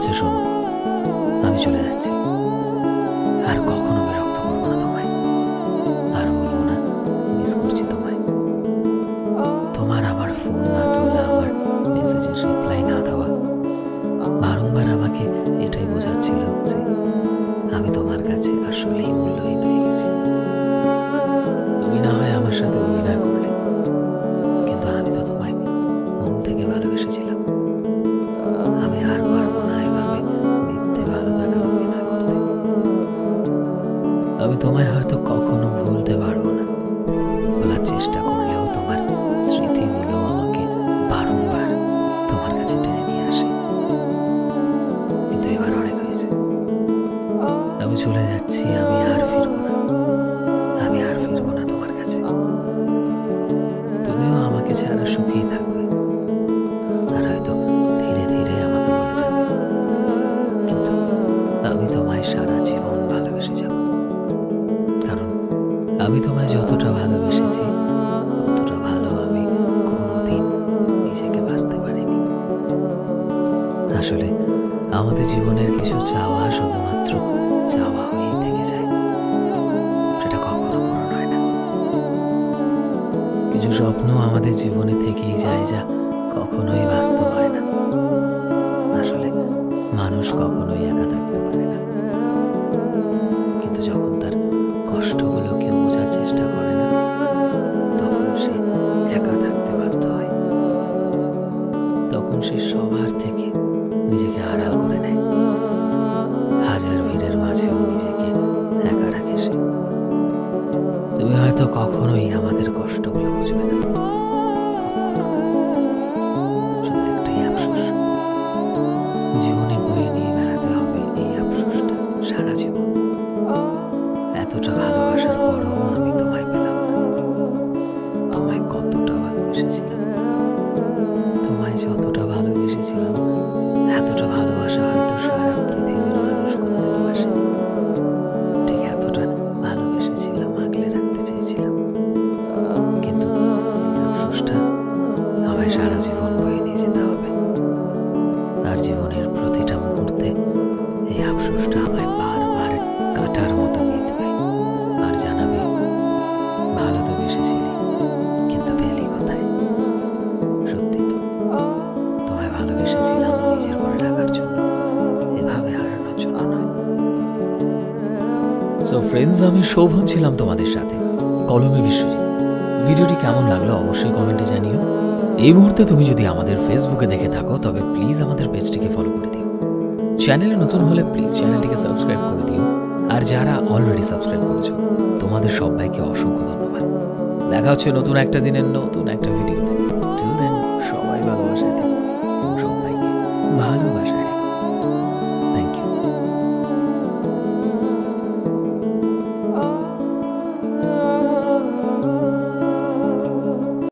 আচ্ছা শোনো, আমি চলে যাচ্ছি। আর কখনো বিরক্ত করবো না তোমায়, আর বলবো না মিস করছি তোমায়। তোমার আমার ফোন না তোলা, আমার মেসেজের রিপ্লাই না দেওয়া বারংবার আমাকে এটাই বোঝাচ্ছিল যে আমি তোমার কাছে আসলেই মূল্যহীন হয়ে গেছি। তুমি না হয় আমার সাথে অভিনয় করলে, কিন্তু আমি তো তোমায় মন থেকে ভালোবেসেছিলাম। আমি আর পারবো না এভাবে মিথ্যে ভালো থাকার অভিনয় করতে। আমি তোমায় হয়তো কখনো ভুলতে পারবো না, বলার চেষ্টা করলেও তোমার স্মৃতিগুলো আমাকে বারংবার তোমার কাছে টেনে নিয়ে আসে। কিন্তু এবার অনেক হয়েছে, আমি চলে যাচ্ছি। আমি আর ফিরবো না, আমি আর ফিরবো না তোমার কাছে। তুমিও আমাকে ছাড়া সুখেই থাকবে, আর হয়তো ধীরে ধীরে আমাকে ভুলে যাবে, কিন্তু আমি তোমায় সারা জীবন ভালোবেসে যাব। কারণ আমি তোমায় যতটা ভালোবেসেছি, ততটা ভালো আমি কোনোদিন নিজেকে বাঁচতে পারিনি। আসলে আমাদের জীবনের কিছু চাওয়া শুধুমাত্র চাওয়া হয়েই থেকে যায়, সেটা কখনো পূরণ হয় না। কিছু স্বপ্ন আমাদের জীবনে থেকেই যায়, যা কখনোই বাস্তব হয় না। আসলে মানুষ কখনোই একা থাকতে পারে না, কিন্তু যখন তার কষ্টগুলো কেউ বোঝার চেষ্টা করে না, তখন সে একা থাকতে বাধ্য হয়। তখন সে সবার থেকে নিজেকে আড়াল করে নেয়, হাজার ভিড়ের মাঝেও নিজেকে একা রাখে সে। তুমি হয়তো কখনোই আমাদের কষ্টগুলো বুঝবে না, কখনো না। শুধু একটাই আফসোস, জীবনে বয়ে নিয়ে বেড়াতে হবে এই আফসোসটা সারা জীবন। এতটা ভালোবাসার পরও আমি তোমায় পেলাম না। তোমায় কতটা ভালোবেসেছিলাম, তোমায় যতটা ভালোবেসেছিলাম, এতটা ভালোবাসা হয়তো সারা পৃথিবীর মানুষ কোনোদিনও বাসে। ঠিক এতটা ভালোবেসেছিলাম, আগলে রাখতে চেয়েছিলাম, কিন্তু এই আফসোসটা আমায় সারা জীবন বয়ে নিয়ে যেতে হবে। আর জীবনের প্রতিটা মুহূর্তে এই আফসোসটা আমায় বারবার কাটার মতো মিটবে আর জানাবে, ভালো তো বেসেছিলি, কিন্তু পেলি কোথায়? সত্যি তো, তোমায় ভালোবেসেছিলাম নিজের করে রাখার জন্য, এভাবে হারানোর জন্য নয়। সো ফ্রেন্ডস, আমি শোভন ছিলাম তোমাদের সাথে, কলমে বিশ্বজিৎ। ভিডিওটি কেমন লাগলো অবশ্যই কমেন্টে জানিও। এই মুহূর্তে তুমি যদি আমাদের ফেসবুকে দেখে থাকো, তবে প্লিজ আমাদের পেজটিকে ফলো করে দিও। চ্যানেলে নতুন হলে প্লিজ চ্যানেলটিকে সাবস্ক্রাইব করে দিও। আর যারা অলরেডি সাবস্ক্রাইব করেছো, তোমাদের সবাইকে অসংখ্য ধন্যবাদ। দেখা হচ্ছে নতুন একটা দিনের নতুন একটা ভিডিও।